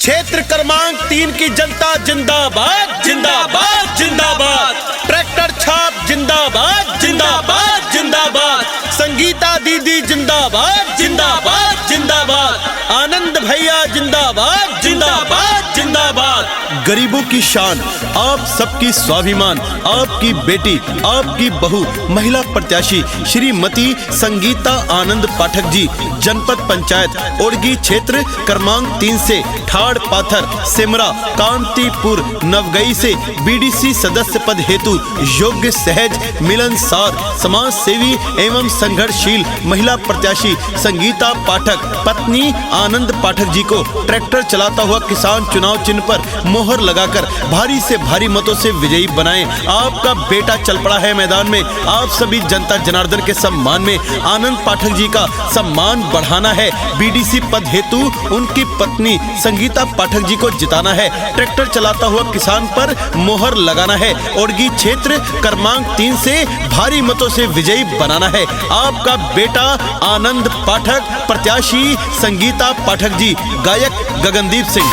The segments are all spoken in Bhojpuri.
क्षेत्र क्रमांक 3 की जनता जिंदाबाद जिंदाबाद जिंदाबाद। ट्रैक्टर छाप जिंदाबाद जिंदाबाद जिंदाबाद। संगीता दीदी जिंदाबाद जिंदाबाद जिंदाबाद। आनंद भैया जिंदाबाद जिंदाबाद जिंदाबाद। गरीबों की शान, आप सबकी स्वाभिमान, आपकी बेटी, आपकी बहू, महिला प्रत्याशी श्रीमती संगीता आनंद पाठक जी, जनपद पंचायत ओड़गी क्षेत्र क्रमांक 3 से ठाड़ पाथर सिमरा कांतीपुर नवगई से बीडीसी सदस्य पद हेतु योग्य, सहज, मिलनसार, समाज सेवी एवं संघर्षशील महिला प्रत्याशी संगीता पाठक पत्नी आनंद पाठक जी को ट्रैक्टर चलाता हुआ किसान चुनाव चिन्ह पर मोहर लगाकर भारी से भारी मतों से विजयी बनाएं। आपका बेटा चल पड़ा है मैदान में। आप सभी जनता जनार्दन के सम्मान में आनंद पाठक जी का सम्मान बढ़ाना है। बीडीसी पद हेतु उनकी पत्नी संगीता पाठक जी को जिताना है। ट्रैक्टर चलाता हुआ किसान पर मोहर लगाना है। ओड़गी क्षेत्र क्रमांक 3 से भारी मतों से विजयी बनाना है। आपका बेटा आनंद पाठक, प्रत्याशी संगीता पाठक जी, गायक गगनदीप सिंह।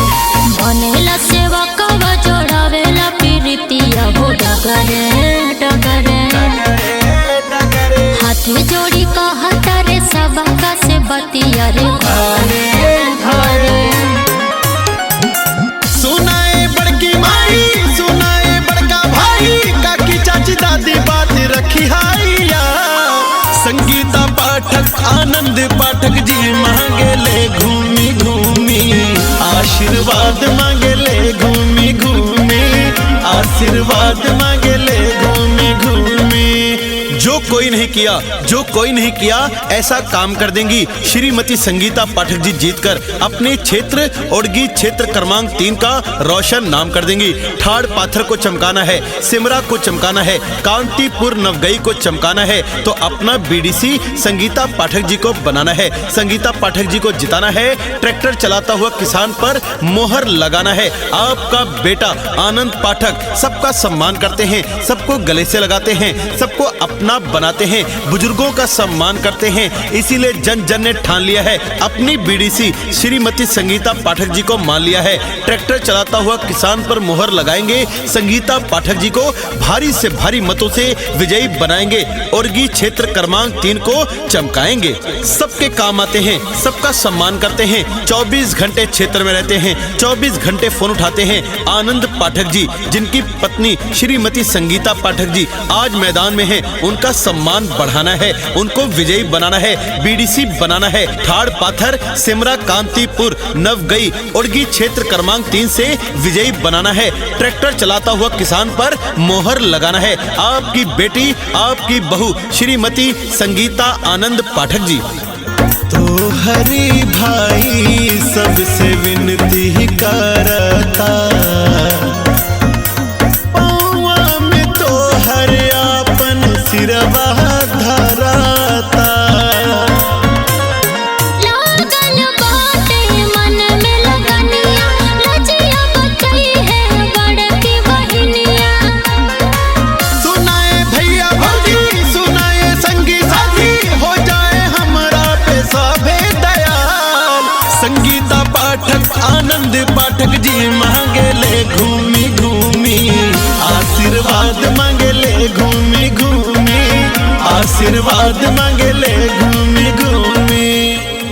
बनेला सेवा कवा जोड़ावेला प्रीतिया हो डगरे डगरे हाथी जोड़ी कहता रे सबका से बतिया रे घरे घरे। सुनाए बड़की माई, सुनाए बड़का भाई, काकी चाची दादी बात रखी हाइया। संगीता पाठक आनंद पाठक जी मांगे ले घूमी घूमी आशीर्वाद, मांगे ले घूमी घूमी आशीर्वाद, मांगे ले घूमी घूमी। जो कोई नहीं किया ऐसा काम कर देंगी श्रीमती संगीता पाठक जी जीतकर अपने क्षेत्र ओड़गी क्षेत्र क्रमांक 3 का रोशन नाम कर देंगी। ठाड़ पाथर को चमकाना है, सिमरा को चमकाना है, कांतीपुर नवगई को चमकाना है, तो अपना बीडीसी संगीता पाठक जी को बनाना है। संगीता पाठक जी को जिताना है। ट्रैक्टर चलाता हुआ किसान पर मोहर लगाना है। आपका बेटा आनंद पाठक सबका सम्मान करते हैं, सबको गले से लगाते हैं, सबको अपना बनाते हैं, बुजुर्गों का सम्मान करते हैं। इसीलिए जन जन ने ठान लिया है, अपनी बीडीसी श्रीमती संगीता पाठक जी को मान लिया है। ट्रैक्टर चलाता हुआ किसान पर मोहर लगाएंगे। संगीता पाठक जी को भारी से भारी मतों से विजयी बनाएंगे। ओड़गी क्षेत्र क्रमांक 3 को चमकाएंगे। सबके काम आते हैं, सबका सम्मान करते हैं, 24 घंटे क्षेत्र में रहते हैं, 24 घंटे फोन उठाते हैं। आनंद पाठक जी, जिनकी पत्नी श्रीमती संगीता पाठक जी आज मैदान में है, उनका सम्मान बढ़ाना है, उनको विजयी बनाना है, बीडीसी बनाना है। ठाड़ पाथर सिमरा कांतीपुर नवगई ओड़गी क्षेत्र क्रमांक 3 से विजयी बनाना है। ट्रैक्टर चलाता हुआ किसान पर मोहर लगाना है। आपकी बेटी, आपकी बहू श्रीमती संगीता आनंद पाठक जी। तो हरी भाई सबसे विनती करता, सिरवा धराता। लागल बाटे मन में लगनिया, लजिया बचई है बड़की बहनिया। सुनाए भैया भौजी, सुनाए संगी साथी, हो जाए हमरा पे सभे दयाल। संगीता पाठक आनंद पाठक जी मांगे ले घूमी घूमी आशीर्वाद, मांगे ले घूमी घूमी आशीर्वाद, मांगे ले घूमी घूमी।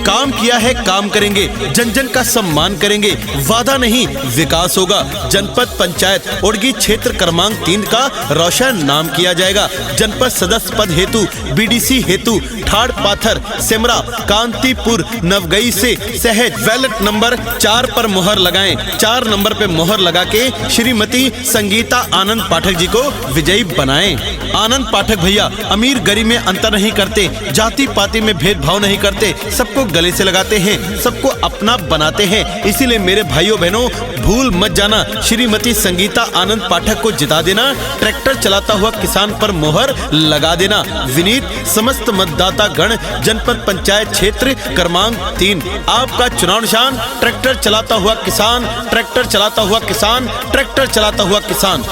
काम किया है, काम करेंगे, जन जन का सम्मान करेंगे। वादा नहीं, विकास होगा। जनपद पंचायत ओड़गी क्षेत्र क्रमांक 3 का रोशन नाम किया जाएगा। जनपद सदस्य पद हेतु बीडीसी हेतु ठाड़ पाथर सिमरा कांतीपुर नवगई से सहज बैलेट नंबर 4 पर मोहर लगाएं। 4 नंबर पे मोहर लगा के श्रीमती संगीता आनंद पाठक जी को विजयी बनाएं। आनंद पाठक भैया अमीर गरीब में अंतर नहीं करते, जाति पाति में भेदभाव नहीं करते, सबको गले से लगाते हैं, सबको अपना बनाते हैं। इसीलिए मेरे भाइयों बहनों, भूल मत जाना, श्रीमती संगीता आनंद पाठक को जिता देना। ट्रैक्टर चलाता हुआ किसान पर मोहर लगा देना। विनीत समस्त मतदाता गण, जनपद पंचायत क्षेत्र क्रमांक 3, आपका चुनाव निशान ट्रैक्टर चलाता हुआ किसान, ट्रैक्टर चलाता हुआ किसान, ट्रैक्टर चलाता हुआ किसान।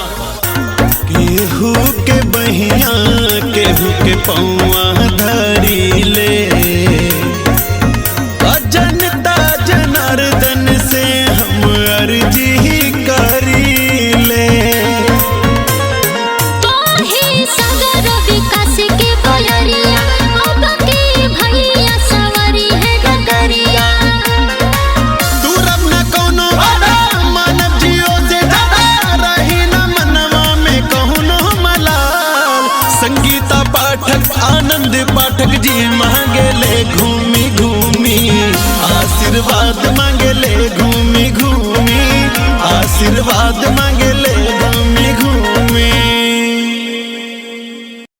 केहू के बहिया, केहू के पौआ धरी ले, जनता जनार्दन से हम आशीर्वाद